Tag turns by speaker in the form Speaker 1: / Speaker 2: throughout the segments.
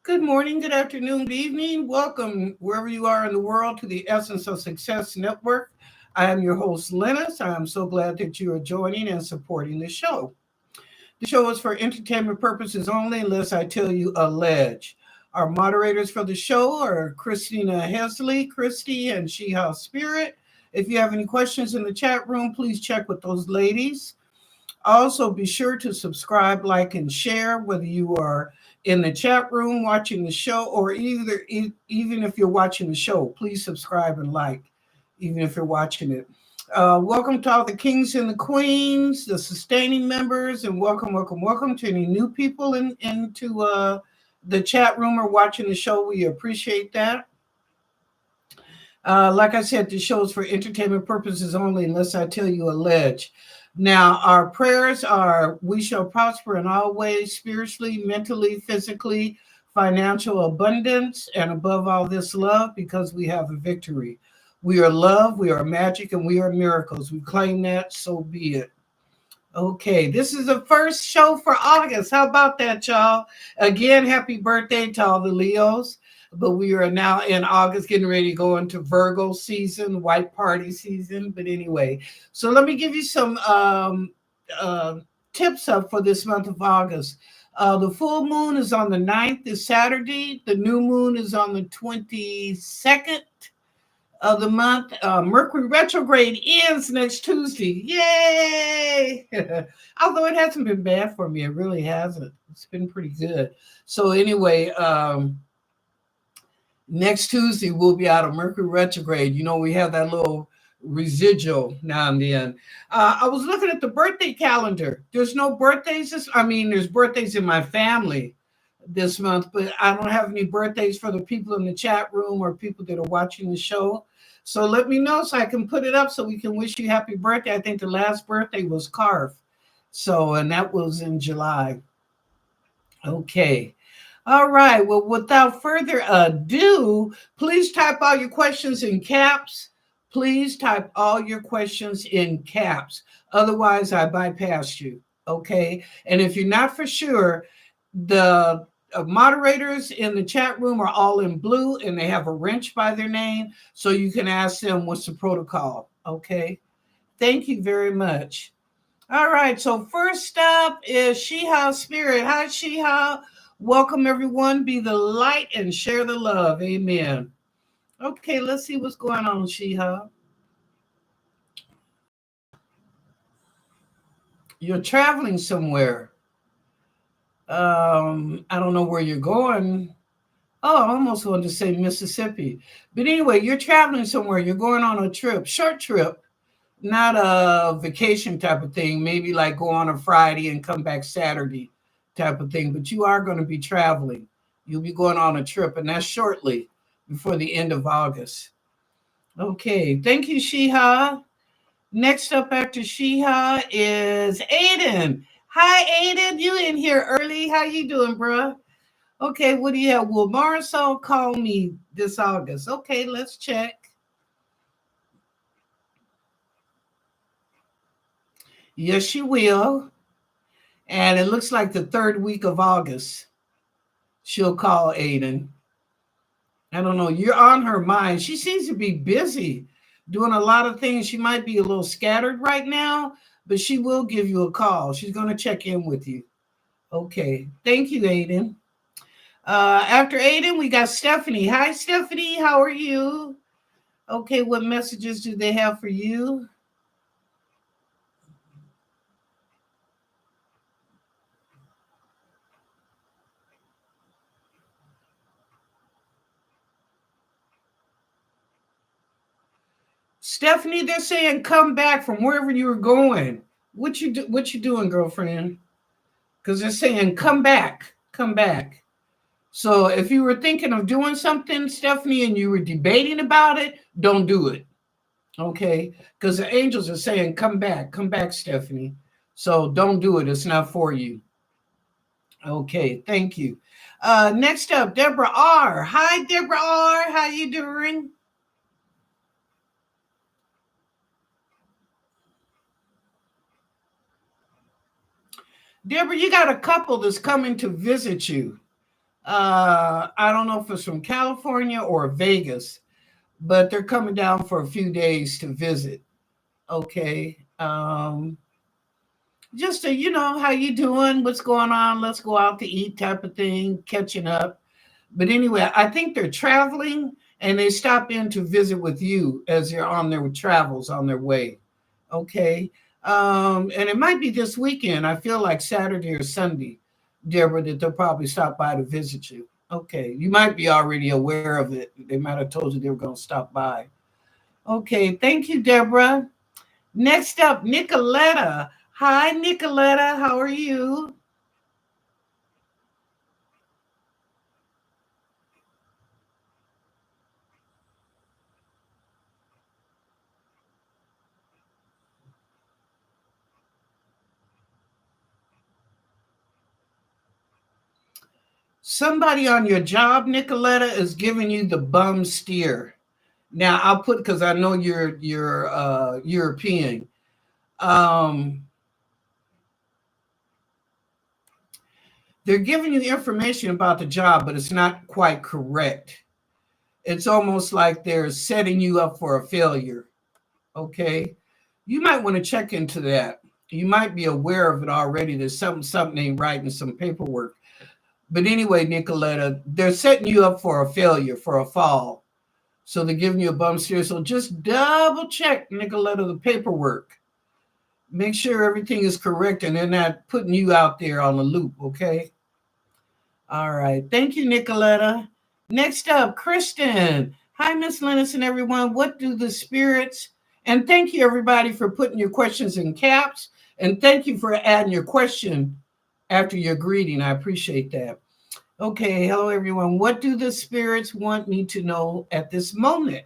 Speaker 1: Good morning, good afternoon, good evening. Welcome wherever you are in the world to the Essence of Success Network. I am your host, Lennnis. I am so glad that you are joining and supporting the show. The show is for entertainment purposes only, unless I tell you allege. Our moderators for the show are Christina Hesley, Christy, and Sheha Spirit. If you have any questions in the chat room, please check with those ladies. Also, be sure to subscribe, like, and share, whether you are in the chat room watching the show or even if you're watching the show. Please subscribe and like, even if you're watching it. Welcome to all the kings and the queens, the sustaining members, and welcome to any new people into the chat room or watching the show. We appreciate that. Like I said, the show is for entertainment purposes only, unless I tell you allege. Now, our prayers are we shall prosper in all ways, spiritually, mentally, physically, financial abundance, and above all this, love, because we have a victory. We are love, we are magic, and we are miracles. We claim that, so be it. Okay, this is the first show for August. How about that, y'all? Again, happy birthday to all the Leos. But we are now in August, getting ready to go into Virgo season, white party season. But anyway, so let me give you some tips up for this month of August. The full moon is on the 9th, this Saturday. The new moon is on the 22nd of the month. Mercury retrograde ends next Tuesday. Yay! Although it hasn't been bad for me, it really hasn't. It's been pretty good. So anyway, next Tuesday we'll be out of Mercury retrograde. You know, we have that little residual now and then. I was looking at the birthday calendar. There's no birthdays. There's birthdays in my family this month, but I don't have any birthdays for the people in the chat room or people that are watching the show. So let me know so I can put it up so we can wish you happy birthday. I think the last birthday was Carf. And that was in July. Okay. All right. Well, without further ado, please type all your questions in caps. Please type all your questions in caps. Otherwise, I bypass you. Okay. And if you're not for sure, the moderators in the chat room are all in blue and they have a wrench by their name. So you can ask them what's the protocol. Okay. Thank you very much. All right. So first up is Sheha Spirit. Hi, Sheha. Welcome, everyone. Be the light and share the love. Amen. Okay, let's see what's going on, Sheha. You're traveling somewhere. I don't know where you're going. Oh, I almost wanted to say Mississippi. But anyway, you're traveling somewhere. You're going on a trip, short trip, not a vacation type of thing. Maybe like go on a Friday and come back Saturday type of thing. But you are going to be traveling. You'll be going on a trip, and that's shortly before the end of August. Okay. Thank you, Sheha. Next up after Sheha is Aiden. Hi, Aiden. You in here early. How you doing, bruh? Okay, what do you have? Will Marisol call me this August? Okay, let's check. Yes, she will. And it looks like the third week of August, she'll call Aiden. I don't know. You're on her mind. She seems to be busy doing a lot of things. She might be a little scattered right now, but she will give you a call. She's going to check in with you. Okay. Thank you, Aiden. After Aiden, we got Stephanie. Hi, Stephanie. How are you? Okay. What messages do they have for you? Stephanie, they're saying come back from wherever you were going. What you doing, girlfriend? Because they're saying come back. So if you were thinking of doing something, Stephanie, and you were debating about it, don't do it. Okay? Because the angels are saying come back, Stephanie. So don't do it. It's not for you. Okay, thank you. Next up, Deborah R. Hi, Deborah R. How you doing? Deborah, you got a couple that's coming to visit you. I don't know if it's from California or Vegas, but they're coming down for a few days to visit. Okay. Just to, how you doing, what's going on, let's go out to eat type of thing, catching up. But anyway, I think they're traveling and they stop in to visit with you as they're on their travels on their way. Okay. And it might be this weekend. I feel like Saturday or Sunday, Deborah, that they'll probably stop by to visit you. Okay. You might be already aware of it. They might have told you they were going to stop by. Okay. Thank you, Deborah. Next up, Nicoletta. Hi, Nicoletta. How are you? Somebody on your job, Nicoletta, is giving you the bum steer. Now I'll put because I know you're European. Um, they're giving you information about the job, but it's not quite correct. It's almost like they're setting you up for a failure. Okay, you might want to check into that. You might be aware of it already. There's something ain't right in some paperwork. But anyway, Nicoletta, they're setting you up for a failure, for a fall. So they're giving you a bum steer. So just double check, Nicoletta, the paperwork. Make sure everything is correct and they're not putting you out there on the loop, okay? All right. Thank you, Nicoletta. Next up, Kristen. Hi, Miss Lennnis and everyone. What do the spirits? And thank you, everybody, for putting your questions in caps. And thank you for adding your question after your greeting. I appreciate that. Okay, hello everyone. What do the spirits want me to know at this moment?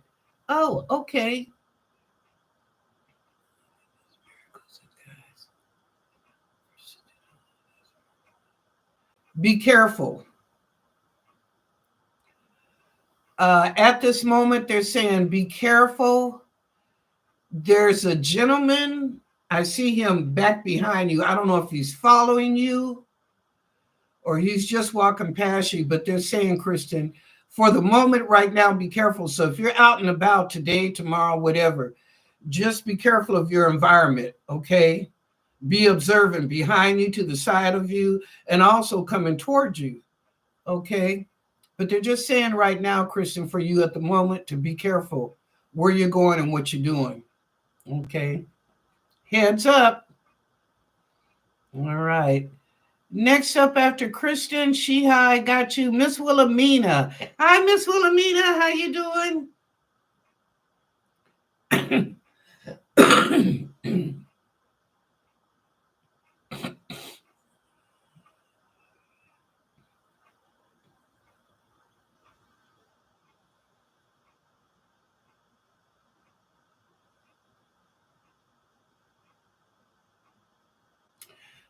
Speaker 1: Oh, okay. Be careful. At this moment, they're saying be careful. There's a gentleman. I see him back behind you. I don't know if he's following you or he's just walking past you, but they're saying, Kristen, for the moment right now, be careful. So if you're out and about today, tomorrow, whatever, just be careful of your environment, okay? Be observant behind you, to the side of you, and also coming towards you, okay? But they're just saying right now, Kristen, for you at the moment to be careful where you're going and what you're doing, okay? Heads up. All right. Next up after Kristen, I got you, Miss Wilhelmina. Hi, Miss Wilhelmina. How you doing?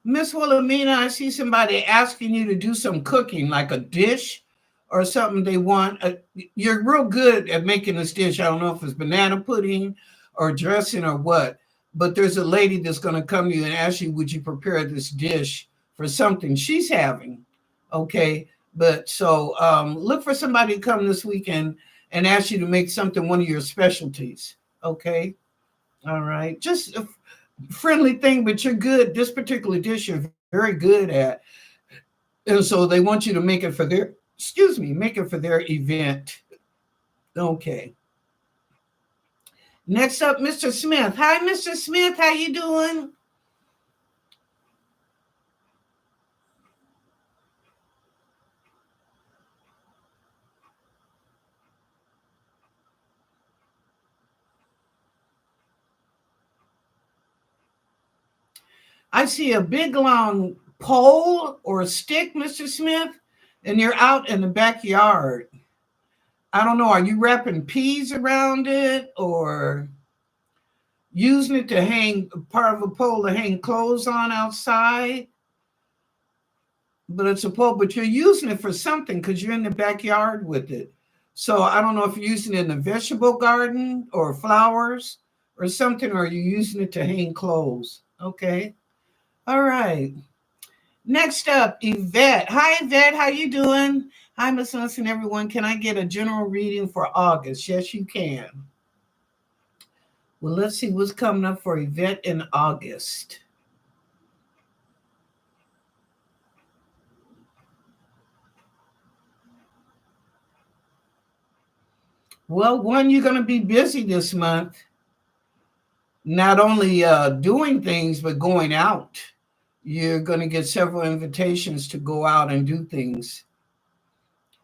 Speaker 1: Miss Wilhelmina, I see somebody asking you to do some cooking, like a dish or something they want. You're real good at making this dish. I don't know if it's banana pudding or dressing or what, but there's a lady that's going to come to you and ask you, would you prepare this dish for something she's having? Okay. But so look for somebody to come this weekend and ask you to make something one of your specialties. Okay. All right. Just friendly thing, but you're good. This particular dish you're very good at. And so they want you to make it for their, make it for their event. Okay. Next up, Mr. Smith. Hi, Mr. Smith. How you doing? I see a big long pole or a stick, Mr. Smith, and you're out in the backyard. I don't know. Are you wrapping peas around it or using it to hang part of a pole to hang clothes on outside? But it's a pole, but you're using it for something because you're in the backyard with it. So I don't know if you're using it in the vegetable garden or flowers or something, or are you using it to hang clothes? Okay. All right. Next up, Yvette. Hi, Yvette. How you doing? Hi, Miss Listen, everyone. Can I get a general reading for August? Yes, you can. Well, let's see what's coming up for Yvette in August. Well, one, you're going to be busy this month, not only doing things, but going out. You're going to get several invitations to go out and do things.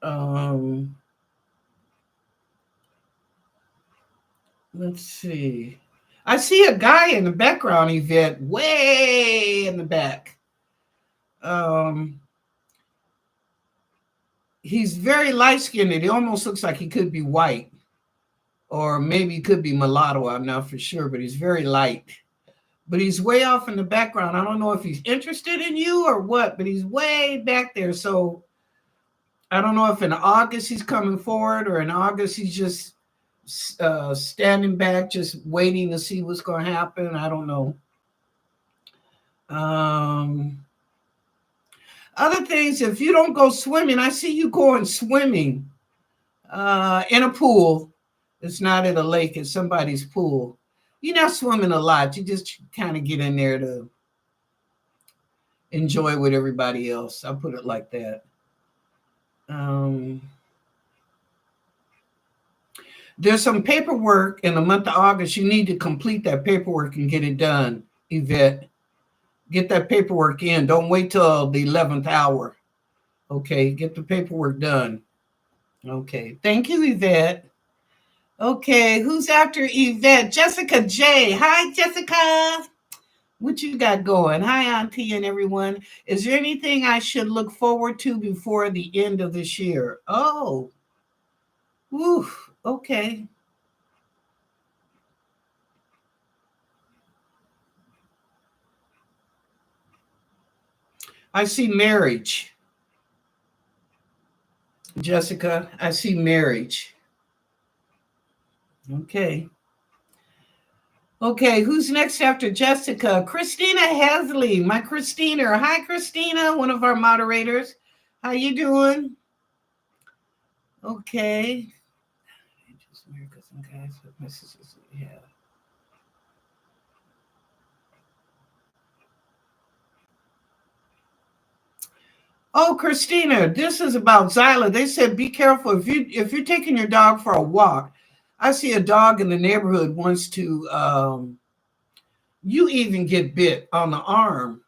Speaker 1: Um, let's see. I see a guy in the background, Yvette, way in the back. Um, he's very light skinned. He almost looks like he could be white, or maybe he could be mulatto. I'm not for sure, but he's very light. But he's way off in the background. I don't know if he's interested in you or what, but he's way back there. So I don't know if in August he's coming forward or in August he's just standing back, just waiting to see what's going to happen. I don't know. Um, Other things, if you don't go swimming, I see you going swimming in a pool. It's not at a lake, it's somebody's pool. You're not swimming a lot. You just kind of get in there to enjoy with everybody else. I'll put it like that. Um, there's some paperwork in the month of August. You need to complete that paperwork and get it done, Yvette. Get that paperwork in. Don't wait till the 11th hour. Okay, get the paperwork done. Okay, thank you, Yvette. Okay, who's after Yvette? Jessica J. Hi, Jessica. What you got going? Hi, Auntie and everyone. Is there anything I should look forward to before the end of this year? Oh, whew, okay. I see marriage. Jessica, I see marriage. Okay. Okay, who's next after Jessica? Christina Hesley, my Christina. Hi, Christina, one of our moderators. How you doing? Okay. Just America, some guys with messages. Yeah. Oh, Christina, this is about Zyla. They said be careful if you're taking your dog for a walk. I see a dog in the neighborhood wants to. You even get bit on the arm.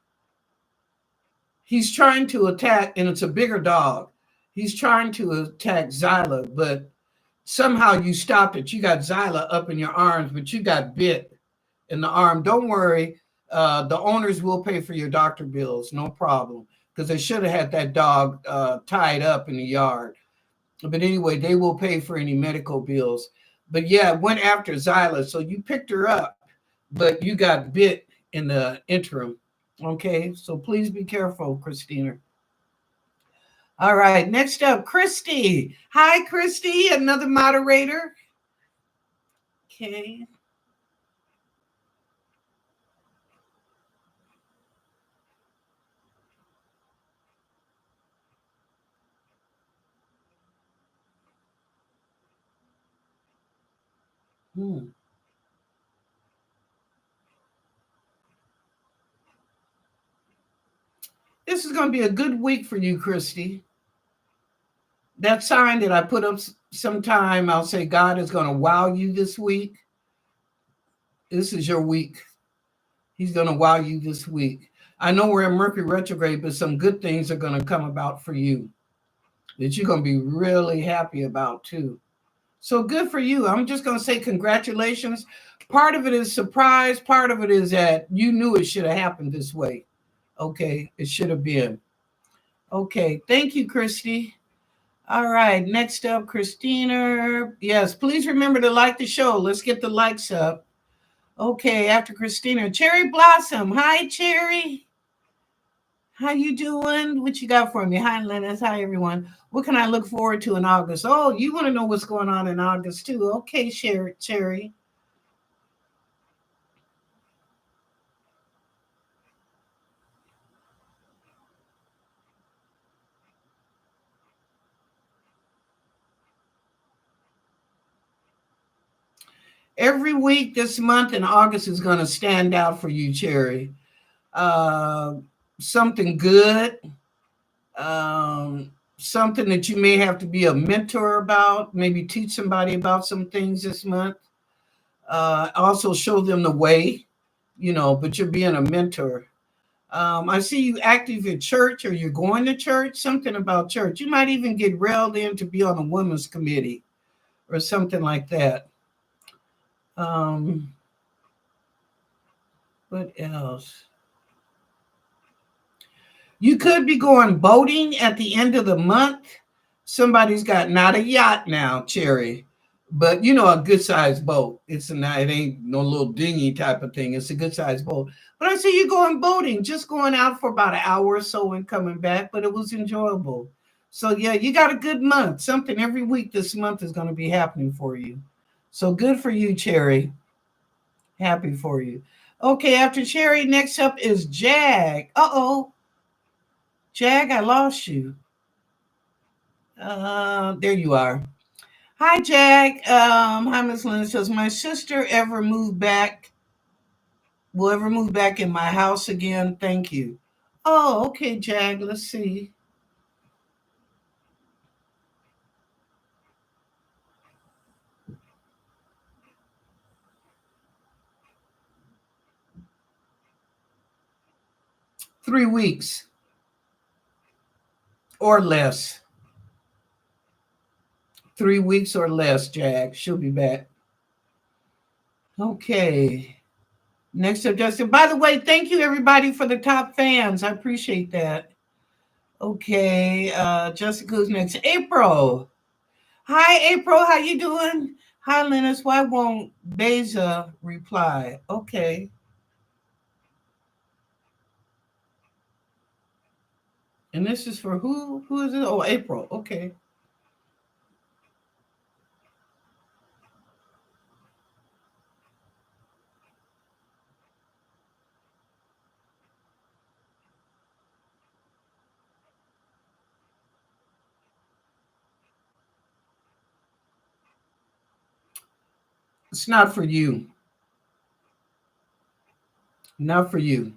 Speaker 1: He's trying to attack, and it's a bigger dog. He's trying to attack Zyla, but somehow you stopped it. You got Zyla up in your arms, but you got bit in the arm. Don't worry. The owners will pay for your doctor bills, no problem, because they should have had that dog tied up in the yard. But anyway, they will pay for any medical bills. But yeah, it went after Zyla. So you picked her up, but you got bit in the interim. Okay, so please be careful, Christina. All right, next up, Christy. Hi, Christy, another moderator. Okay. Hmm. This is going to be a good week for you, Christy. That sign that I put up sometime, I'll say God is going to wow you this week. This is your week. He's going to wow you this week. I know we're in Mercury retrograde, but some good things are going to come about for you that you're going to be really happy about too. So good for you. I'm just going to say congratulations. Part of it is surprise. Part of it is that you knew it should have happened this way. Okay. It should have been. Okay. Thank you, Christy. All right. Next up, Christina. Yes, please remember to like the show. Let's get the likes up. Okay. After Christina, Cherry Blossom. Hi, Cherry. How you doing? What you got for me? Hi, Lennnis. Hi, everyone. What can I look forward to in August? Oh, you want to know what's going on in August too? Okay, Cherry. Every week this month in August is going to stand out for you, Cherry. Uh, Something good, something that you may have to be a mentor about, maybe teach somebody about some things this month. Also show them the way, but you're being a mentor. I see you active in church, or you're going to church, something about church. You might even get railed in to be on a women's committee or something like that. Um, what else? You could be going boating at the end of the month. Somebody's got not a yacht now, Cherry, but a good sized boat. It ain't no little dinghy type of thing. It's a good sized boat. But I see you going boating, just going out for about an hour or so and coming back, but it was enjoyable. So yeah, you got a good month. Something every week this month is going to be happening for you. So good for you, Cherry. Happy for you. Okay, after Cherry, next up is Jag. Uh-oh. Jag, I lost you. There you are. Hi, Jack. Hi, Miss Lennnis. Does my sister ever move back? Will ever move back in my house again? Thank you. Oh, okay, Jag. Let's see. Three weeks or less. 3 weeks or less, Jag. She'll be back. Okay. Next up, Justin. By the way, thank you everybody for the top fans. I appreciate that. Okay, Jessica, who's next? April. Hi, April. How you doing? Hi, Lennnis. Why won't Beza reply? Okay. And this is for who? Who is it? Oh, April. Okay. It's not for you. Not for you.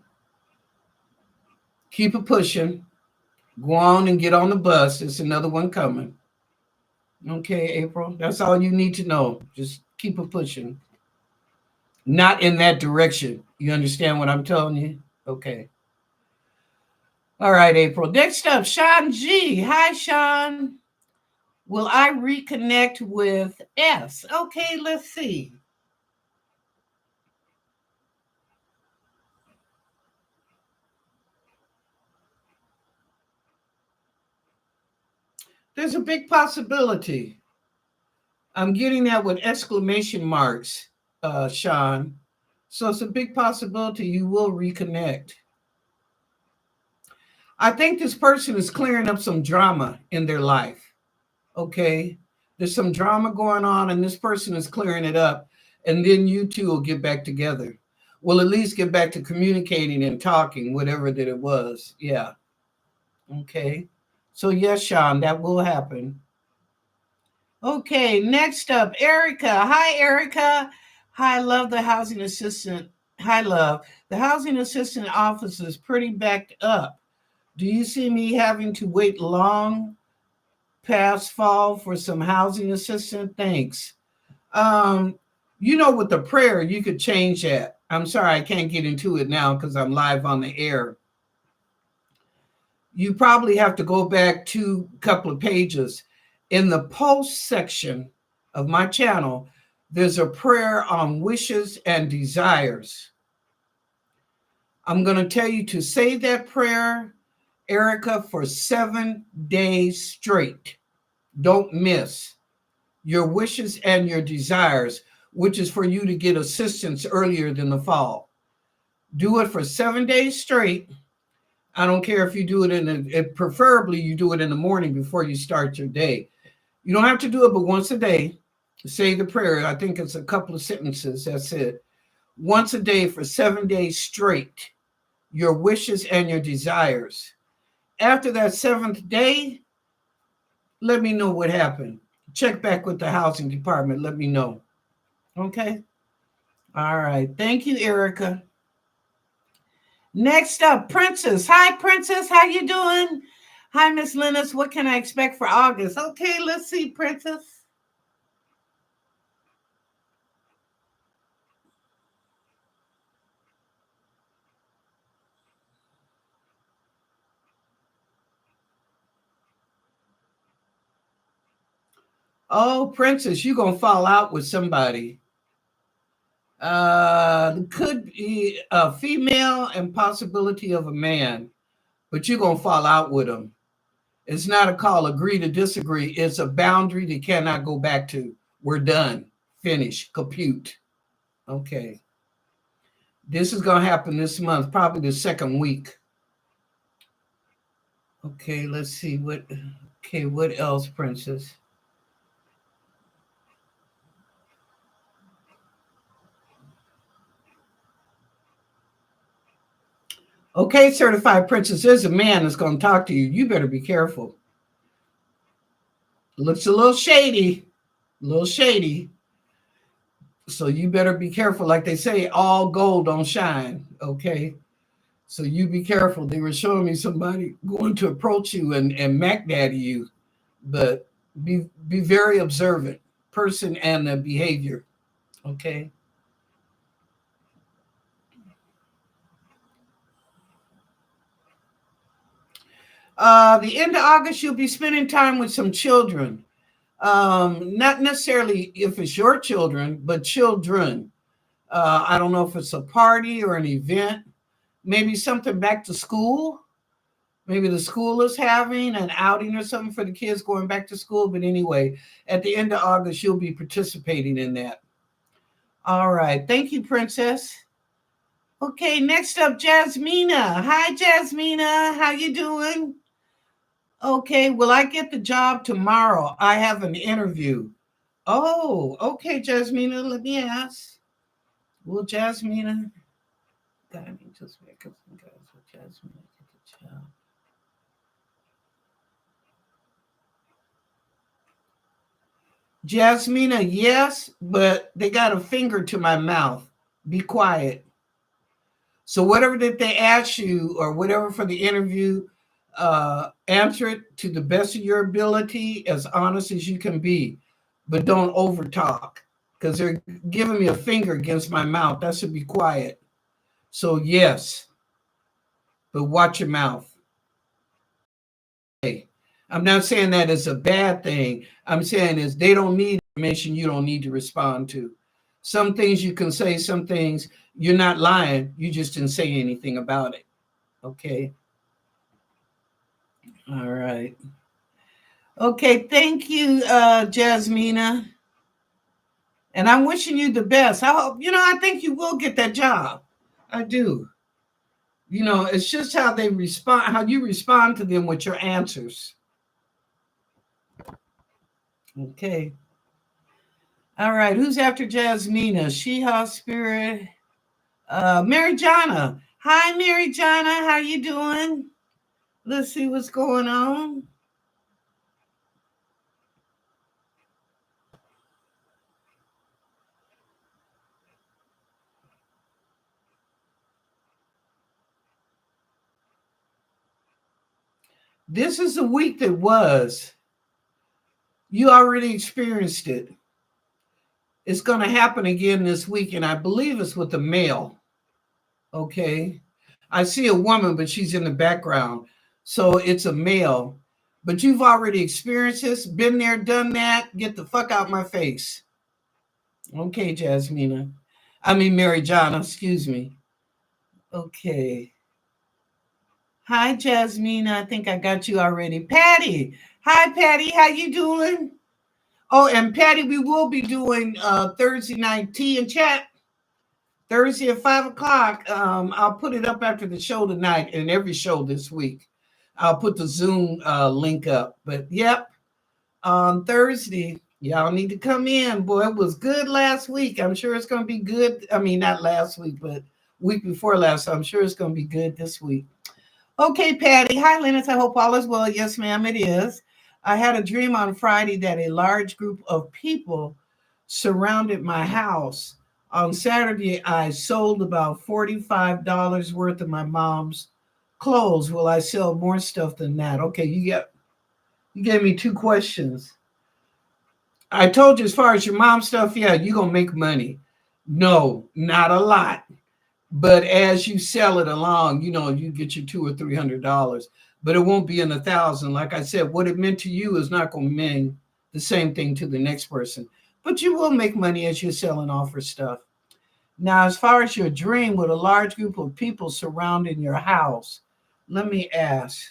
Speaker 1: Keep it pushing. Go on and get on the bus. There's another one coming. Okay, April. That's all you need to know. Just keep it pushing. Not in that direction. You understand what I'm telling you? Okay. All right, April. Next up, Sean G. Hi, Sean. Will I reconnect with S? Okay, let's see. There's a big possibility. I'm getting that with exclamation marks, Sean. So it's a big possibility you will reconnect. I think this person is clearing up some drama in their life. Okay. There's some drama going on, and this person is clearing it up. And then you two will get back together. We'll at least get back to communicating and talking, whatever that it was. Yeah. Okay. So, yes, Sean, that will happen. Okay, next up, Erica. Hi, Erica. Hi, love the housing assistant. Hi, love. The housing assistant office is pretty backed up. Do you see me having to wait long past fall for some housing assistant? Thanks. Um, with the prayer, you could change that. I'm sorry, I can't get into it now because I'm live on the air. You probably have to go back to a couple of pages. In the post section of my channel, there's a prayer on wishes and desires. I'm going to tell you to say that prayer, Erica, for 7 days straight. Don't miss your wishes and your desires, which is for you to get assistance earlier than the fall. Do it for 7 days straight. I don't care if you do it preferably you do it in the morning before you start your day. You don't have to do it but once a day. Say the prayer. I think it's a couple of sentences. That's it. Once a day for 7 days straight. Your wishes and your desires. After that seventh day, let me know what happened. Check back with the housing department. Let me know. Okay? All right. Thank you, Erica. Next up, Princess. Hi, Princess. How you doing? Hi, Miss Lennnis. What can I expect for August? Okay, let's see, Princess. Oh, Princess, you gonna fall out with somebody. Could be a female and possibility of a man, but you're gonna fall out with them. It's not a call agree to disagree. It's a boundary they cannot go back to. We're done. Finish. Compute. Okay. This is gonna happen this month, probably the second week. Okay, let's see what. Okay, what else, Princess? Okay, certified princess. There's a man that's gonna talk to you. You better be careful. Looks a little shady. A little shady. So you better be careful. Like they say, all gold don't shine. Okay. So you be careful. They were showing me somebody going to approach you and Mac Daddy you, but be very observant, person and the behavior. Okay. The end of August, you'll be spending time with some children. Not necessarily if it's your children, but children. I don't know if it's a party or an event, maybe something back to school. Maybe the school is having an outing or something for the kids going back to school. But anyway, at the end of August, you'll be participating in that. All right. Thank you, Princess. Okay, next up, Jasmina. Hi, Jasmina. How you doing? Okay, will I get the job tomorrow? I have an interview. Oh, okay, Jasmina. Let me ask. Will Jasmina? God, I mean, just make up some guys with Jasmina get the job. Jasmina, yes, but they got a finger to my mouth. Be quiet. So whatever that they ask you or whatever for the interview, answer it to the best of your ability, as honest as you can be, but don't over talk because they're giving me a finger against my mouth. That should be quiet. So yes, but watch your mouth. Hey, I'm not saying that is a bad thing. I'm saying is they don't need information you don't need to respond to. Some things you can say, some things you're not lying. You just didn't say anything about it. Okay. All right. Okay. Thank you, Jasmina. And I'm wishing you the best. I hope, I think you will get that job. I do. It's just how they respond, how you respond to them with your answers. Okay. All right. Who's after Jasmina? She-Ha Spirit. Mary Jana. Hi, Mary Jana. How you doing? Let's see what's going on. This is a week that was. You already experienced it. It's going to happen again this week, and I believe it's with a male. Okay. I see a woman, but she's in the background. So it's a male. But you've already experienced this, been there, done that. Get the fuck out my face. Okay, Jasmina. I mean, Mary Jana, excuse me. Okay. Hi, Jasmina. I think I got you already. Patty. Hi, Patty. How you doing? Oh, and Patty, we will be doing Thursday night tea and chat. Thursday at 5 o'clock. I'll put it up after the show tonight and every show this week. I'll put the Zoom link up. But yep, on Thursday, y'all need to come in. Boy, it was good last week. I'm sure it's going to be good. I mean, not last week, but week before last. So I'm sure it's going to be good this week. Okay, Patty. Hi, Lennnis. I hope all is well. Yes, ma'am, it is. I had a dream on Friday that a large group of people surrounded my house On Saturday, I sold about $45 worth of my mom's clothes. Will I sell more stuff than that? Okay, you gave me two questions. I told you as far as your mom stuff, yeah, you're gonna make money. No, not a lot. But as you sell it along, you get your $200 or $300, but it won't be in 1,000. Like I said, what it meant to you is not going to mean the same thing to the next person. But you will make money as you're selling off her stuff. Now, as far as your dream with a large group of people surrounding your house, let me ask.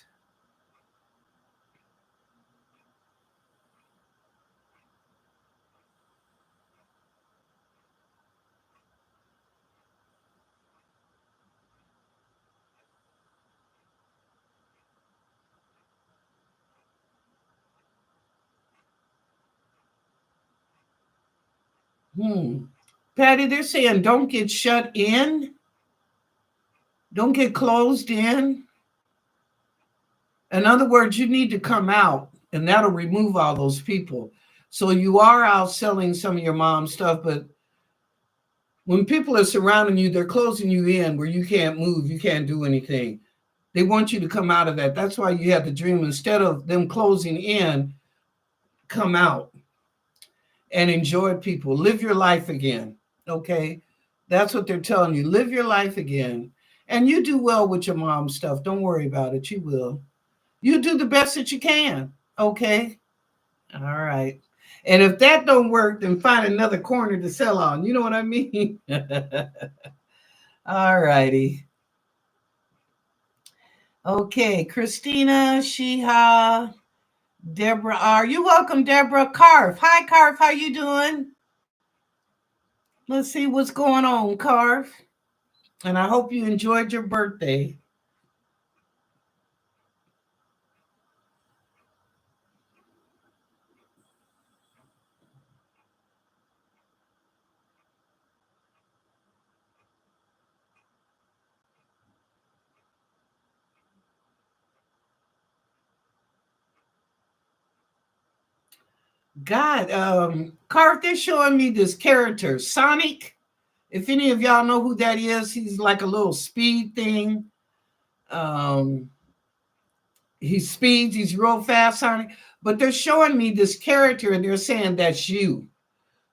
Speaker 1: Hmm. Patty, they're saying don't get shut in, don't get closed in. In other words, you need to come out, and that'll remove all those people. So you are out selling some of your mom's stuff, but when people are surrounding you, they're closing you in where you can't move, you can't do anything. They want you to come out of that. That's why you have the dream. Instead of them closing in, come out and enjoy people. Live your life again. Okay? That's what they're telling you. Live your life again. And you do well with your mom's stuff. Don't worry about it. You will. You do the best that you can. Okay? All right. And if that don't work, then find another corner to sell on. You know what I mean? All righty. Okay, Christina, Shiha, Deborah R. You welcome, Deborah. Carf. Hi, Carf. How you doing? Let's see what's going on, Carf. And I hope you enjoyed your birthday. God, Carf, they're showing me this character, Sonic. If any of y'all know who that is, he's like a little speed thing. Um, he speeds, he's real fast, Sonic. But they're showing me this character and they're saying that's you.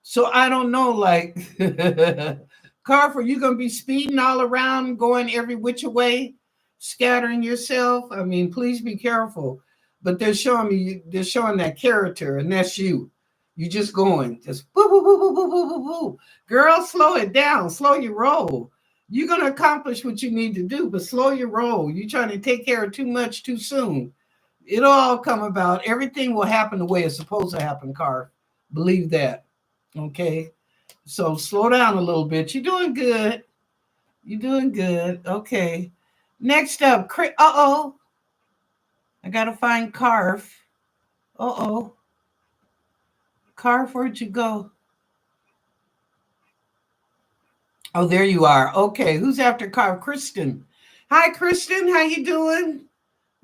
Speaker 1: So I don't know, like, Carf, are you going to be speeding all around, going every which way, scattering yourself? I mean, please be careful. But they're showing that character, and that's you. You just going, just boo, boo, boo, boo, boo, boo, boo, boo. Girl, slow it down, slow your roll. You're going to accomplish what you need to do, but slow your roll. You're trying to take care of too much too soon. It'll all come about. Everything will happen the way it's supposed to happen, Carf. Believe that. Okay. So slow down a little bit. You're doing good. You're doing good. Okay. Next up, uh-oh. I gotta find Carf. Uh-oh. Carf, where'd you go? Oh, there you are. Okay. Who's after Carf? Kristen. Hi, Kristen. How you doing?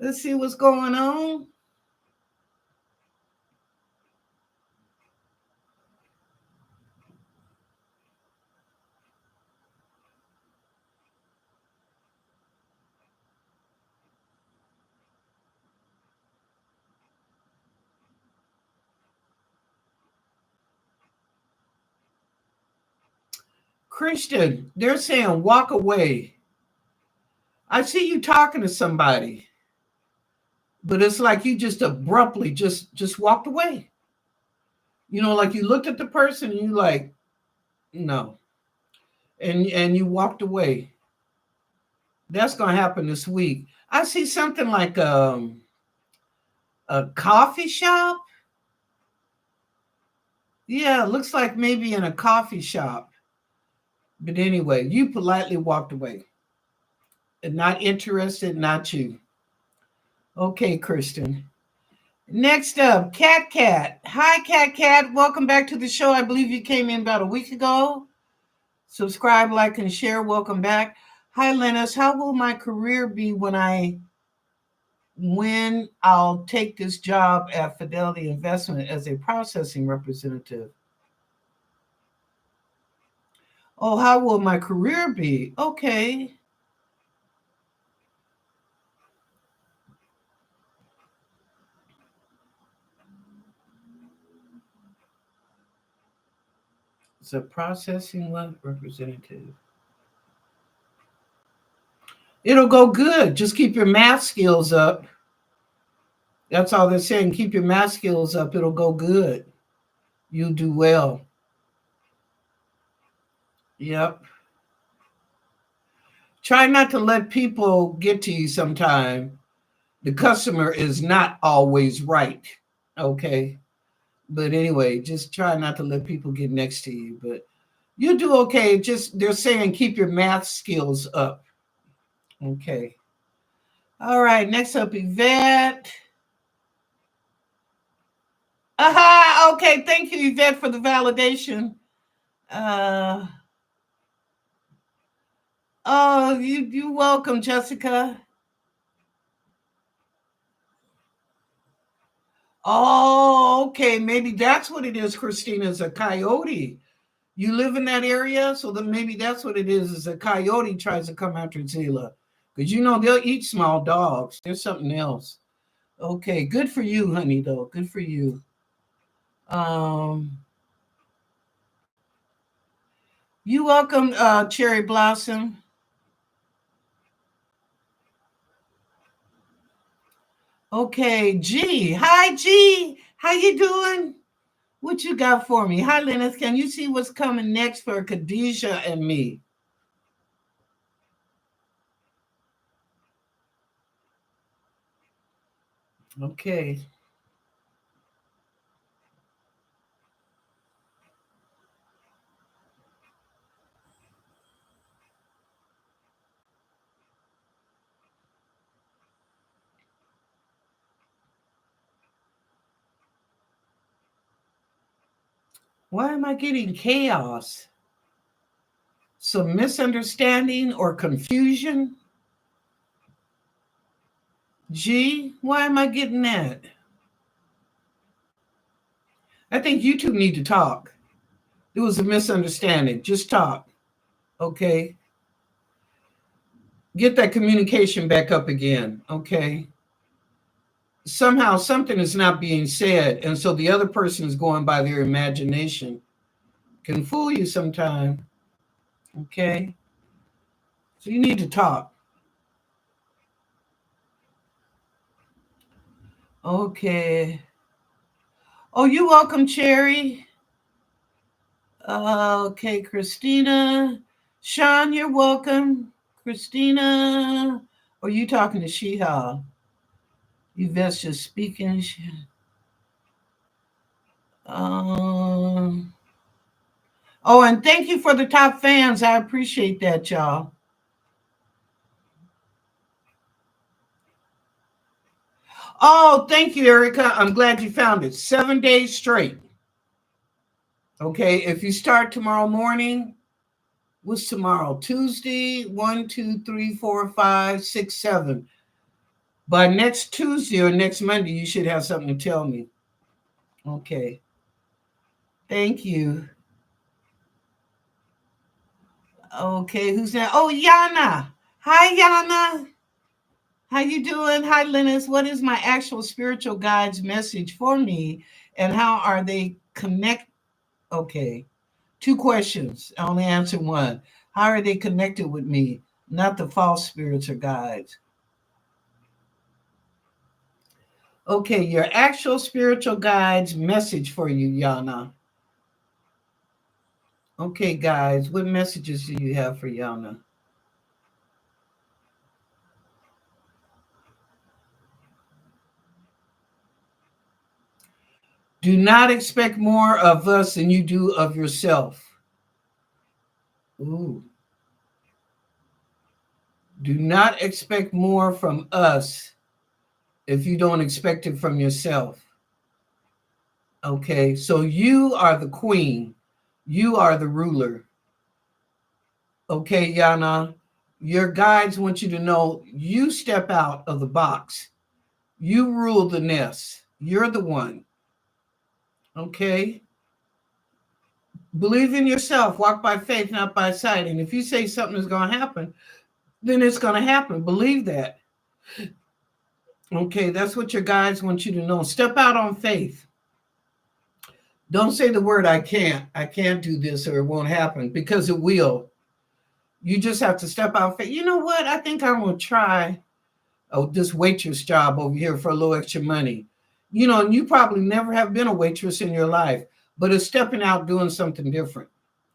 Speaker 1: Let's see what's going on. Christian, they're saying walk away. I see you talking to somebody, but it's like you just abruptly just walked away. Like you looked at the person and you like, no. And you walked away. That's gonna happen this week. I see something like a coffee shop. Yeah, it looks like maybe in a coffee shop. But anyway, you politely walked away. And not interested, not you. Okay, Kristen. Next up, Cat Cat. Hi, Cat Cat. Welcome back to the show. I believe you came in about a week ago. Subscribe, like, and share. Welcome back. Hi, Lennnis. How will my career be when I'll take this job at Fidelity Investment as a processing representative? Oh, how will my career be? Okay. It's a processing representative. It'll go good. Just keep your math skills up. That's all they're saying. Keep your math skills up. It'll go good. You'll do well. Yep. Try not to let people get to you sometime. The customer is not always right. Okay. But anyway, just try not to let people get next to you. But you do okay. Just they're saying keep your math skills up. Okay. All right. Next up, Yvette. Aha. Okay. Thank you, Yvette, for the validation. Uh oh, you welcome, Jessica. Oh, okay. Maybe that's what it is. Christina's a coyote. You live in that area, so then maybe that's what it is a coyote tries to come after Zila. Because you know they'll eat small dogs. There's something else. Okay, good for you, honey, though. Good for you. Um, you welcome, Cherry Blossom. Okay, G. Hi, G. How you doing? What you got for me? Hi, Lennnis. Can you see what's coming next for Khadijah and me? Okay. Why am I getting chaos? Some misunderstanding or confusion? G, why am I getting that? I think you two need to talk. It was a misunderstanding. Just talk. Okay. Get that communication back up again. Okay. Somehow something is not being said. And so the other person is going by their imagination. Can fool you sometime. Okay. So you need to talk. Okay. Oh, you're welcome, Cherry. Okay, Christina. Sean, you're welcome. Christina. Or you talking to Sheha? Yvette's just speaking. Um, oh, and thank you for the top fans. I appreciate that, y'all. Oh, thank you, Erica. I'm glad you found it. 7 days straight. Okay, if you start tomorrow morning, what's tomorrow? Tuesday, 1, 2, 3, 4, 5, 6, 7. By next Tuesday or next Monday, you should have something to tell me. Okay. Thank you. Okay, who's that? Oh, Yana. Hi, Yana. How you doing? Hi, Lennnis. What is my actual spiritual guide's message for me, and how are they connect? Okay, two questions. I only answer one. How are they connected with me? Not the false spirits or guides. Okay, your actual spiritual guide's message for you, Yana. Okay, guys, what messages do you have for Yana? Do not expect more of us than you do of yourself. Ooh. Do not expect more from us if you don't expect it from yourself. Okay, so you are the queen, you are the ruler. Okay, Yana, your guides want you to know you step out of the box, you rule the nest, you're the one. Okay, Believe in yourself. Walk by faith, not by sight. And if you say something is going to happen, then it's going to happen. Believe that. Okay, that's what your guides want you to know. Step out on faith. Don't say the word I can't. I can't do this or it won't happen, because it will. You just have to step out faith. You know what? I think I'm going to try this waitress job over here for a little extra money. And you probably never have been a waitress in your life, but it's stepping out doing something different.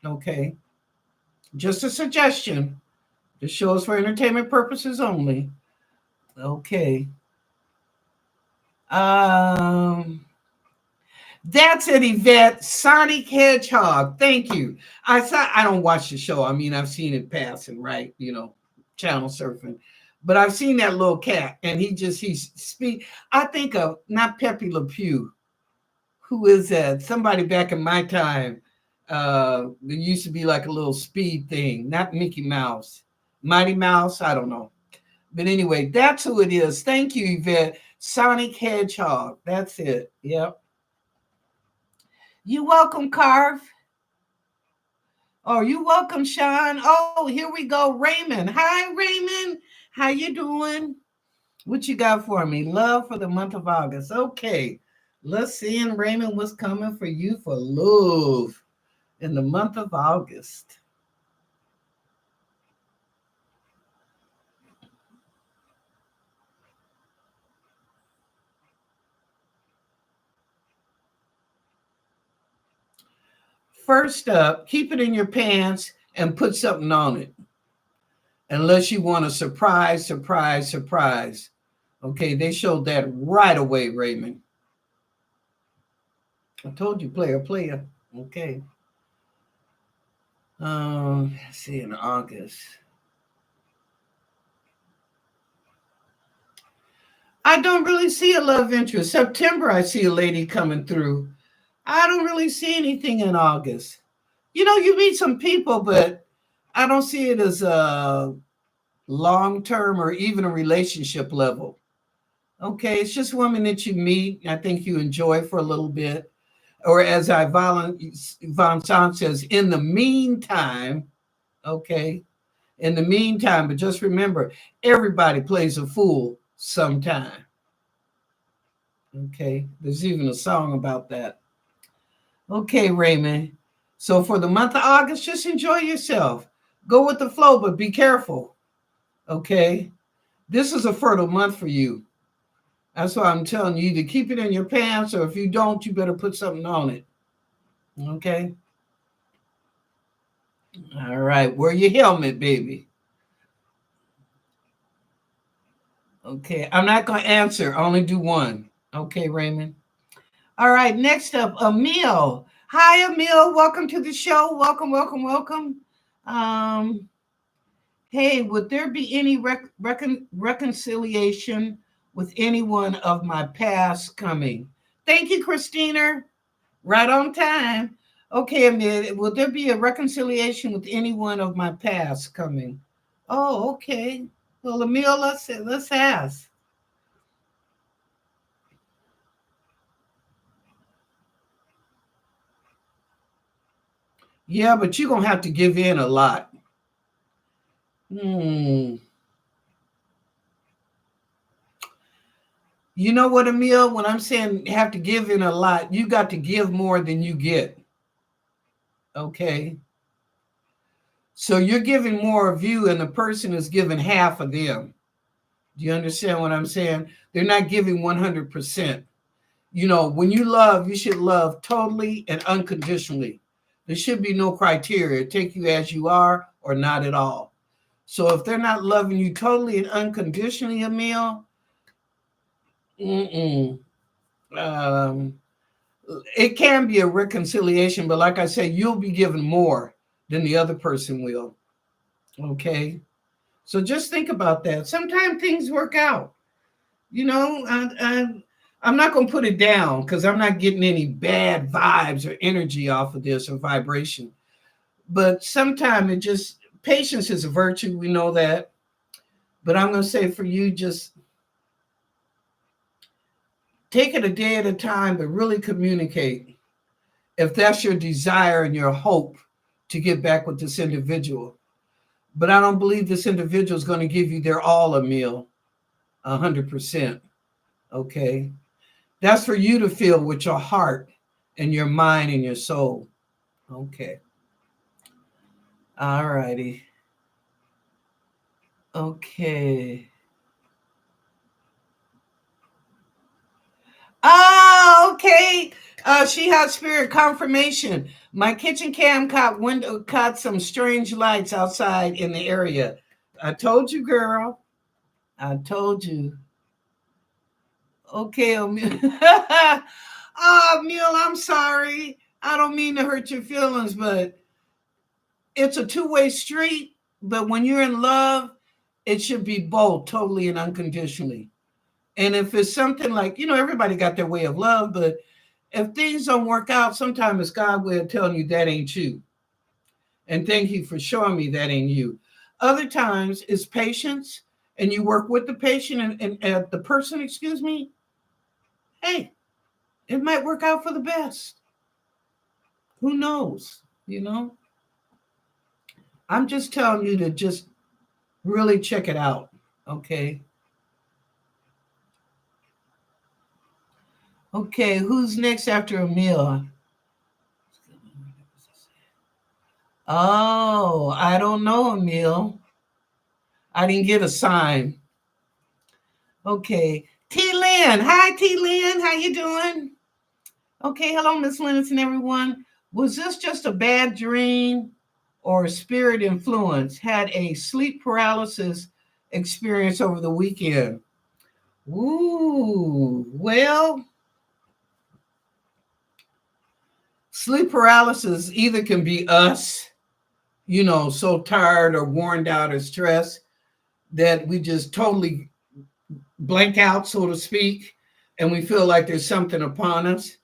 Speaker 1: Okay. Just a suggestion. This show is for entertainment purposes only. Okay. That's it, Yvette. Sonic Hedgehog. Thank you. I don't watch the show. I mean, I've seen it passing, right? Channel surfing. But I've seen that little cat, and he speak. I think of not Pepe Le Pew. Who is that? Somebody back in my time. There used to be like a little speed thing, not Mickey Mouse. Mighty Mouse, I don't know. But anyway, that's who it is. Thank you, Yvette. Sonic Hedgehog. That's it. Yep. You welcome, Carve. Oh, you welcome, Sean. Oh, here we go. Raymond. Hi, Raymond. How you doing? What you got for me? Love for the month of August. Okay. Let's see, and Raymond, what's coming for you for love in the month of August. First up, keep it in your pants and put something on it. Unless you want a surprise, surprise, surprise. Okay, they showed that right away, Raymond. I told you, player. Okay. Let's see, in August. I don't really see a love interest. September, I see a lady coming through. I don't really see anything in August. You meet some people, but I don't see it as a long-term or even a relationship level. Okay, it's just women that you meet. I think you enjoy for a little bit. Or as Yvonne San says, in the meantime, okay, in the meantime, but just remember, everybody plays a fool sometime. Okay, there's even a song about that. Okay, Raymond. So for the month of August, just enjoy yourself. Go with the flow, but be careful. Okay, this is a fertile month for you. That's why I'm telling you, either keep it in your pants, or if you don't, you better put something on it. Okay. All right. Wear your helmet, baby. Okay. I'm not going to answer. I only do one. Okay, Raymond. All right. Next up, Emil. Hi, Emil. Welcome to the show. Welcome. Um, hey, would there be any reconciliation with anyone of my past coming? Thank you, Christina. Right on time. Okay, Emil, will there be a reconciliation with anyone of my past coming? Oh, okay. Well, Emil, let's ask. Yeah, but you're gonna have to give in a lot. Hmm. You know what, Emil? When I'm saying have to give in a lot, you got to give more than you get. Okay. So you're giving more of you, and the person is giving half of them. Do you understand what I'm saying? They're not giving 100%. When you love, you should love totally and unconditionally. There should be no criteria. Take you as you are or not at all. So if they're not loving you totally and unconditionally, Emil, um, it can be a reconciliation, but like I said, you'll be given more than the other person will. Okay. So just think about that. Sometimes things work out. I'm not going to put it down because I'm not getting any bad vibes or energy off of this or vibration. But sometimes patience is a virtue. We know that. But I'm going to say for you, just take it a day at a time, but really communicate. if that's your desire and your hope to get back with this individual. But I don't believe this individual is going to give you their all a meal, 100%. Okay. That's for you to feel with your heart and your mind and your soul. Okay. All righty. Okay. Oh, okay. She had spirit confirmation. My kitchen cam caught some strange lights outside in the area. I told you, girl. I told you. Okay, Emil. Oh, Emil, I'm sorry. I don't mean to hurt your feelings, but it's a two-way street. But when you're in love, it should be both, totally and unconditionally. And if it's something like, everybody got their way of love, but if things don't work out, sometimes it's God's way of telling you that ain't you. And thank you for showing me that ain't you. Other times it's patience, and you work with the patient and the person, excuse me. Hey, it might work out for the best. Who knows? I'm just telling you to just really check it out. Okay. Okay, who's next after Emil? Oh, I don't know, Emil. I didn't get a sign. Okay. T Lynn. Hi, T Lynn. How you doing? Okay, hello, Miss Lennnis and everyone. Was this just a bad dream or spirit influence? Had a sleep paralysis experience over the weekend. Ooh, well, sleep paralysis either can be us, so tired or worn out or stressed that we just totally blank out, so to speak, and we feel like there's something upon us.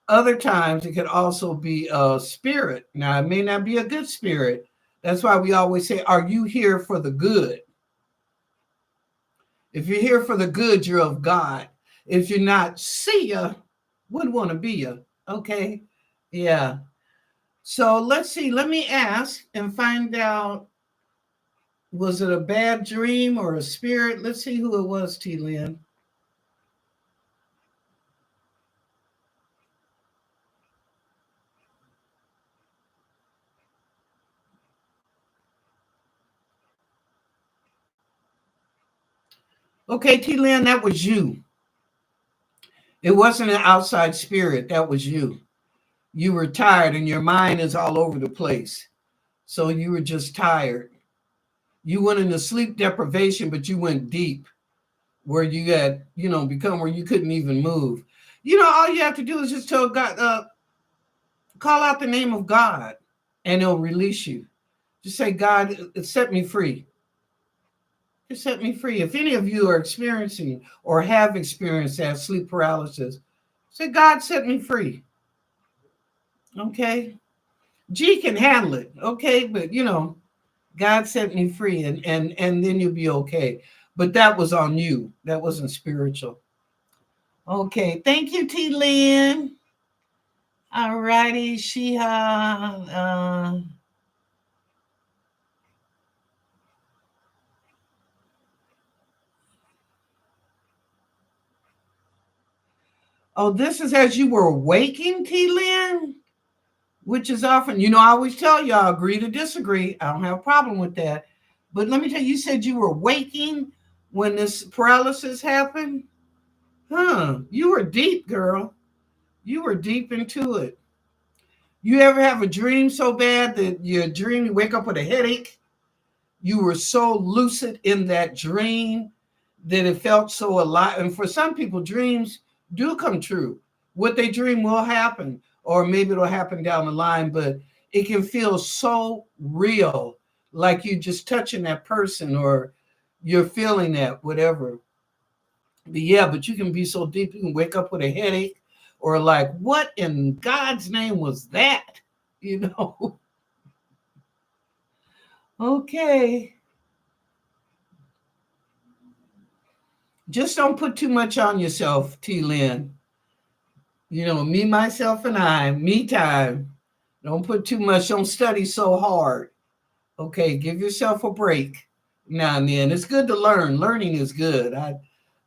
Speaker 1: Other times it could also be a spirit. Now, it may not be a good spirit. That's why we always say, are you here for the good? If you're here for the good, you're of God. If you're not, see ya, wouldn't want to be ya. Okay. Yeah. So let's see. Let me ask and find out, was it a bad dream or a spirit? Let's see who it was, T Lynn. Okay, T Lynn, that was you. It wasn't an outside spirit. That was you. You were tired and your mind is all over the place. So you were just tired. You went into sleep deprivation, but you went deep where you had, become where you couldn't even move. All you have to do is just tell God, call out the name of God, and it'll release you. Just say, God, it set me free. Just set me free. If any of you are experiencing or have experienced that sleep paralysis, say, God, set me free. Okay. G can handle it. Okay. But, God set me free, and then you'll be okay. But that was on you. That wasn't spiritual. Okay. Thank you, T Lynn. All righty. Shiha. Oh, this is as you were waking, T Lynn, which is often, I always tell y'all, agree to disagree. I don't have a problem with that. But let me tell you, you said you were waking when this paralysis happened. Huh. You were deep, girl. You were deep into it. You ever have a dream so bad that your dream, you wake up with a headache? You were so lucid in that dream that it felt so alive. And for some people, dreams do come true. What they dream will happen, or maybe it'll happen down the line, but it can feel so real, like you just touching that person or you're feeling that, whatever. But yeah, but you can be so deep, you can wake up with a headache or like, what in God's name was that? You know? Okay. Just don't put too much on yourself, T Lynn. Me, myself, and I, me time. Don't put too much, don't study so hard. Okay, give yourself a break now and then. It's good to learn. Learning is good.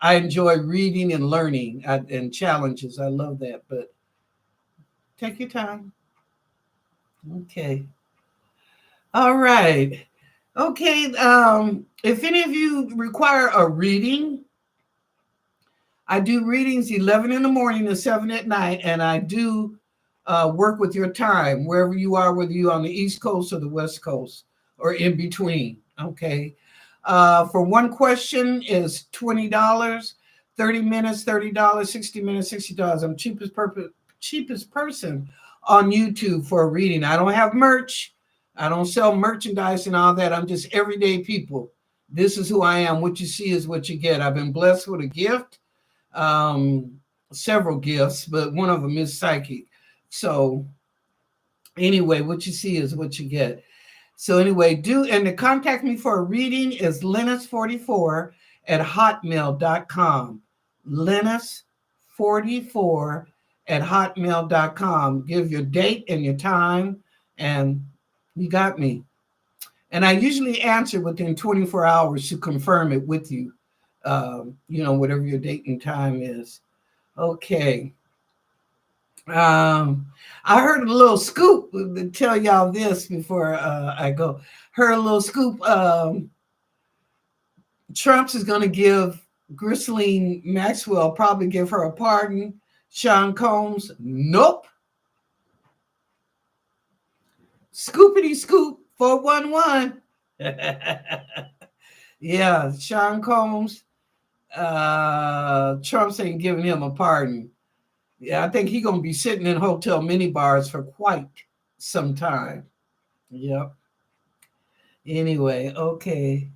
Speaker 1: I enjoy reading and learning and challenges. I love that. But take your time. Okay. All right. Okay. If any of you require a reading, I do readings 11 in the morning to 7 at night, and I do work with your time wherever you are, whether you're on the East Coast or the West Coast or in between. Okay. For one question is $20, 30 minutes, $30, 60 minutes, $60. I'm cheapest person on YouTube for a reading. I don't have merch. I don't sell merchandise and all that. I'm just everyday people. This is who I am. What you see is what you get. I've been blessed with a gift, um, several gifts, but one of them is psychic. So anyway, what you see is what you get. So anyway, to contact me for a reading is Lennnis44 at hotmail.com. Lennnis44 at hotmail.com. Give your date and your time, and you got me. And I usually answer within 24 hours to confirm it with you. Whatever your date and time is. Okay. I heard a little scoop to tell y'all this before I go. Heard a little scoop. Trump's is going to give Ghislaine Maxwell, probably give her a pardon. Sean Combs, nope. Scoopity scoop 411. Yeah, Sean Combs. Trump's ain't giving him a pardon. Yeah, I think he's gonna be sitting in hotel mini bars for quite some time. Yep. Anyway, okay.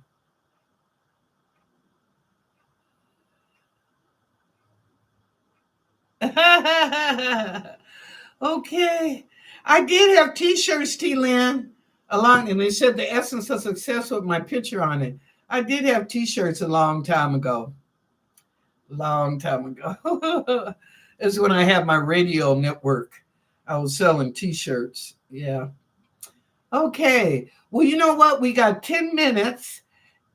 Speaker 1: Okay. I did have t-shirts, T-Lynn, along, and they said the essence of success with my picture on it. I did have t-shirts a long time ago. Long time ago. It's when I had my radio network. I was selling t-shirts. Yeah. Okay. Well, you know what? We got 10 minutes.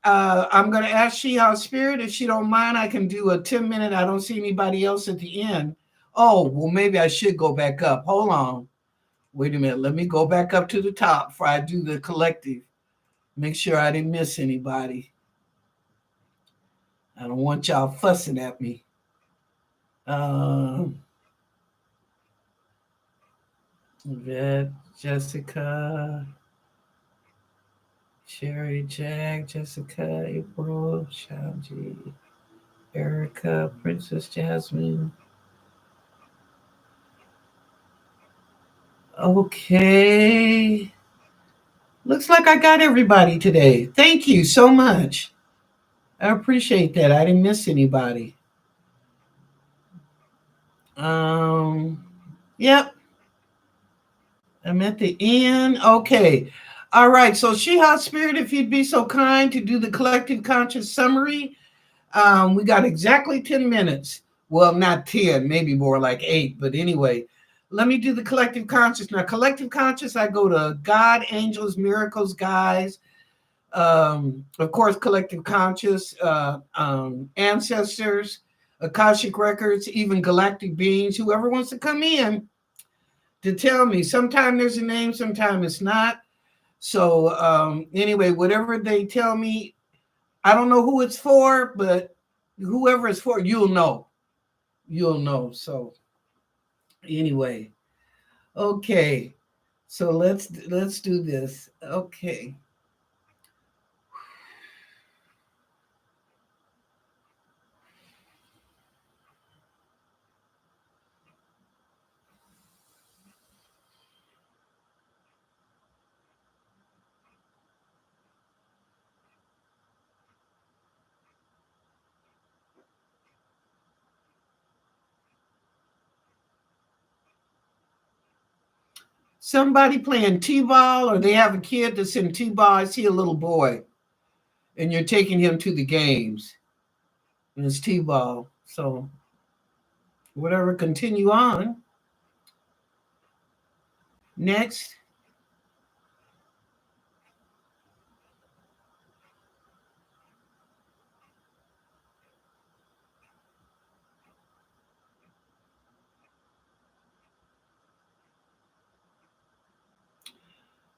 Speaker 1: I'm going to ask Sheha Spirit if she don't mind. I can do a 10-minute. I don't see anybody else at the end. Oh, well, maybe I should go back up. Hold on. Wait a minute. Let me go back up to the top before I do the collective. Make sure I didn't miss anybody. I don't want y'all fussing at me. Yvette, Jessica, Sherry, Jack, Jessica, April, Shanji, Erica, Princess Jasmine. Okay. Looks like I got everybody today. Thank you so much. I appreciate that. I didn't miss anybody. Um, yep. I'm at the end. Okay. All right. So, Sheha Spirit, if you'd be so kind to do the collective conscious summary. We got exactly 10 minutes. Well, not 10, maybe more like 8. But anyway, let me do the collective conscious. Now, collective conscious, I go to God, angels, miracles, guides. Of course, collective conscious, ancestors, Akashic records, even galactic beings, whoever wants to come in to tell me. Sometimes there's a name, sometimes it's not. So anyway, whatever they tell me, I don't know who it's for, but whoever it's for, you'll know. You'll know. So anyway, okay. So let's do this. Okay. Somebody playing t-ball, or they have a kid that's in t-ball. I see a little boy, and you're taking him to the games. And it's t-ball. So Whatever, continue on. Next.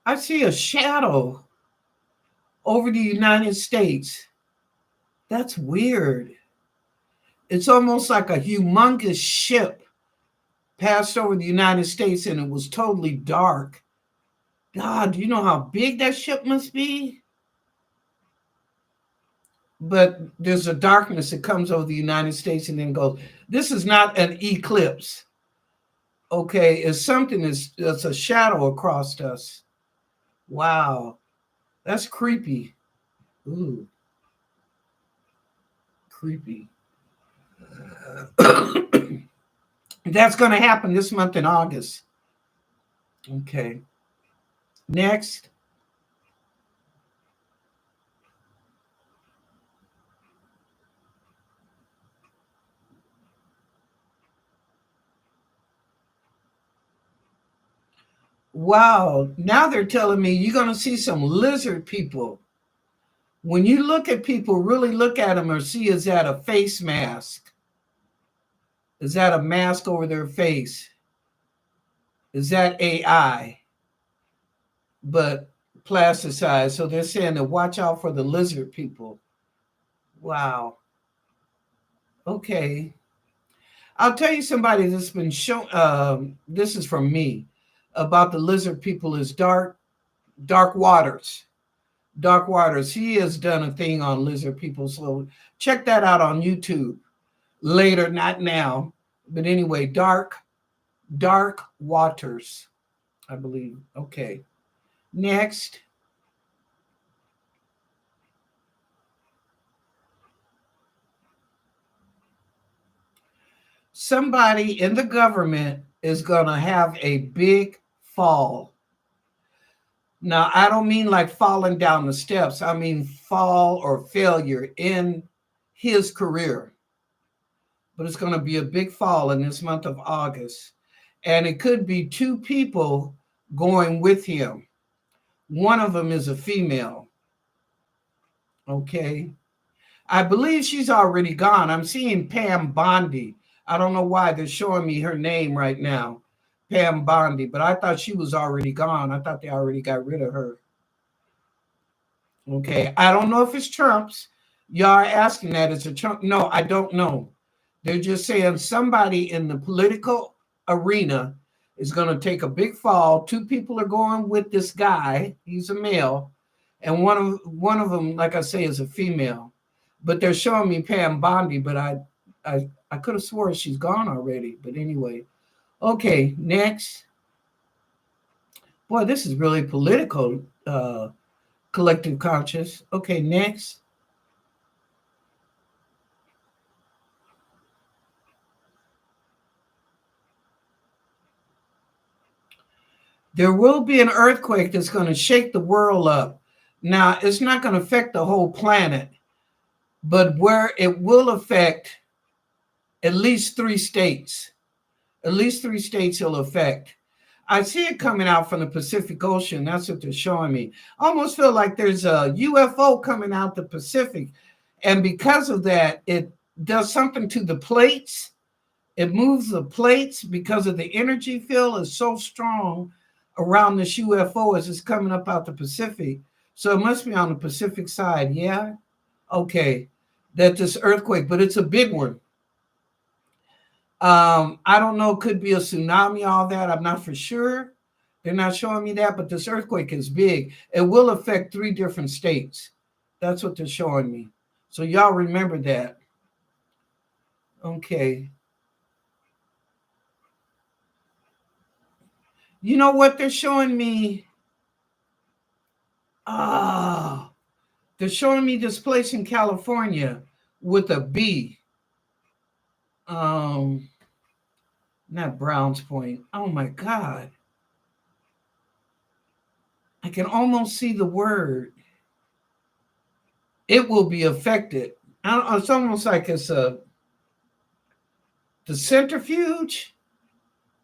Speaker 1: I see a shadow over the United States. That's weird. It's almost like a humongous ship passed over the United States and it was totally dark. God, do you know how big that ship must be? But there's a darkness that comes over the United States and then goes. This is not an eclipse. Okay, it's something that's a shadow across us. Wow, that's creepy. Ooh, creepy. That's going to happen this month in August. Okay. Next. Wow. Now they're telling me you're going to see some lizard people. When you look at people, really look at them or see, is that a face mask? Is that a mask over their face? Is that AI? But plasticized. So they're saying to watch out for the lizard people. Wow. Okay. I'll tell you somebody that's been shown. This is from me about the lizard people is Dark Waters. Dark Waters. He has done a thing on lizard people. So check that out on YouTube later, not now. But anyway, Dark Waters, I believe. Okay. Next. Somebody in the government is going to have a big fall. Now, I don't mean like falling down the steps. I mean fall or failure in his career. But it's going to be a big fall in this month of August. And it could be two people going with him. One of them is a female. Okay. I believe she's already gone. I'm seeing Pam Bondi. I don't know why they're showing me her name right now, Pam Bondi, but I thought she was already gone. I thought they already got rid of her. Okay. I don't know if it's Trump's. Y'all are asking that it's a Trump. No, I don't know. They're just saying somebody in the political arena is going to take a big fall. Two people are going with this guy. He's a male, and one of them, like I say, is a female. But they're showing me Pam Bondi, but I could have sworn she's gone already. But anyway, okay. Next, boy, this is really political. Collective conscious. Okay, next. There will be an earthquake that's going to shake the world up. Now, it's not going to affect the whole planet, but where it will affect at least three states. At least three states it'll affect. I see it coming out from the Pacific Ocean. That's what they're showing me. I almost feel like there's a UFO coming out the Pacific. And because of that, it does something to the plates. It moves the plates because of the energy field is so strong around this UFO as it's coming up out the Pacific. So it must be on the Pacific side. Yeah. Okay. That this earthquake, but it's a big one. I don't know. Could be a tsunami, all that. I'm not for sure. They're not showing me that, but this earthquake is big. It will affect three different states. That's what they're showing me. So y'all remember that. Okay. You know what they're showing me? Ah, they're showing me this place in California with a B. Um, Not Browns Point. Oh my God. I can almost see the word. It will be affected. It's almost like it's a The centrifuge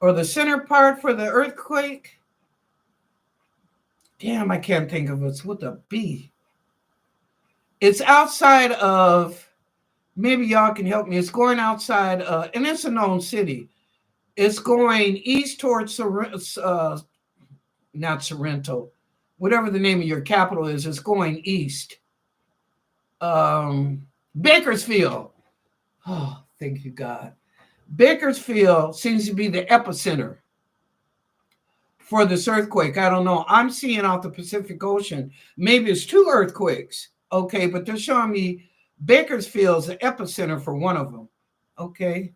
Speaker 1: or the center part for the earthquake. Damn, I can't think of it. With a B. It's outside of, maybe y'all can help me. It's going outside, and it's a known city. It's going east towards, not Sorrento, whatever the name of your capital is. It's going east. Bakersfield. Oh, thank you, God. Bakersfield seems to be the epicenter for this earthquake. I don't know. I'm seeing off the Pacific Ocean. Maybe it's two earthquakes. Okay, but they're showing me Bakersfield's the epicenter for one of them. Okay,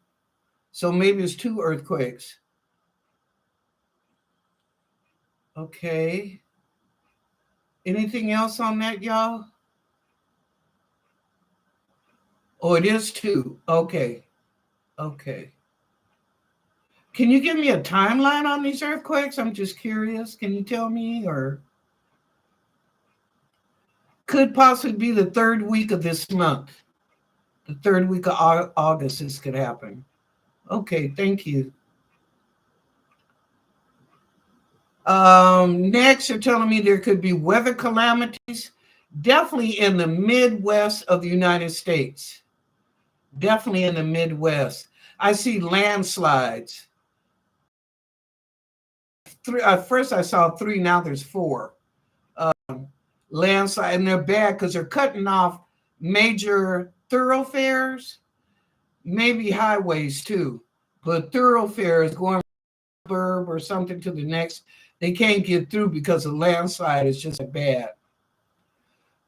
Speaker 1: so maybe it's two earthquakes. Okay. Anything else on that, y'all? Oh, it is two. Okay. Okay. Can you give me a timeline on these earthquakes? I'm just curious. Can you tell me? Or could possibly be the third week of this month. The third week of August, this could happen. Okay, thank you. Next, you're telling me there could be weather calamities, definitely in the Midwest of the United States. Definitely in the Midwest. I see landslides. First I saw 3, now there's 4. Landslide, and they're bad because they're cutting off major thoroughfares, maybe highways too, but thoroughfares going from suburb or something to the next, they can't get through because the landslide is just bad.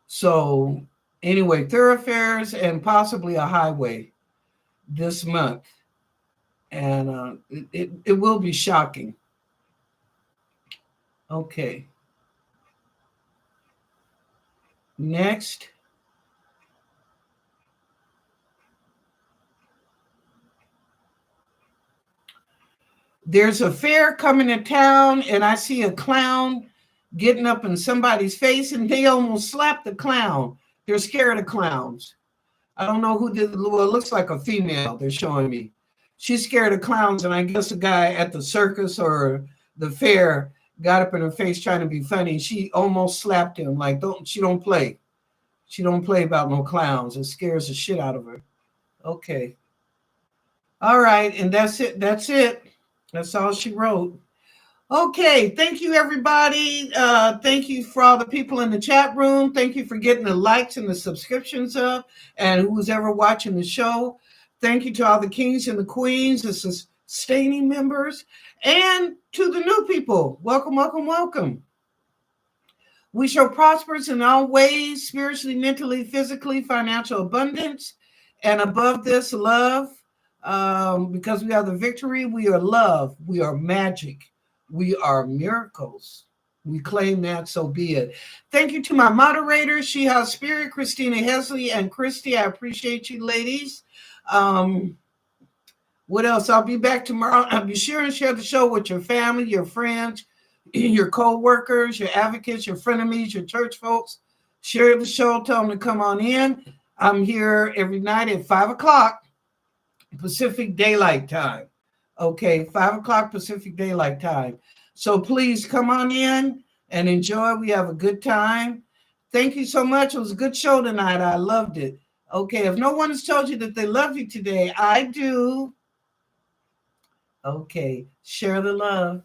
Speaker 1: So anyway, thoroughfares and possibly a highway this month, and it will be shocking. Okay. Next. There's a fair coming to town, and I see a clown getting up in somebody's face, and they almost slapped the clown. They're scared of clowns. I don't know who did. Well, it looks like a female. They're showing me. She's scared of clowns, and I guess the guy at the circus or the fair got up in her face trying to be funny. She almost slapped him. Like, she don't play. She don't play about no clowns. It scares the shit out of her. Okay. All right, and that's it. That's it. That's all she wrote. Okay, thank you, everybody. Thank you for all the people in the chat room. Thank you for getting the likes and the subscriptions up, and who's ever watching the show. Thank you to all the kings and the queens, the sustaining members, and to the new people. Welcome, welcome, welcome. We shall prosper in all ways, spiritually, mentally, physically, financial abundance, and above this, love. Because we are the victory, we are love, we are magic, we are miracles. We claim that, so be it. Thank you to my moderators, She Has Spirit, Christina Hesley, and Christy. I appreciate you, ladies. What else? I'll be back tomorrow. I'll be sure and share the show with your family, your friends, your co-workers, your advocates, your frenemies, your church folks. Share the show. Tell them to come on in. I'm here every night at 5 o'clock. Pacific Daylight Time. Okay, 5 o'clock Pacific Daylight Time. So please come on in and enjoy. We have a good time. Thank you so much. It was a good show tonight. I loved it. Okay, if no one has told you that they love you today, I do. Okay, share the love.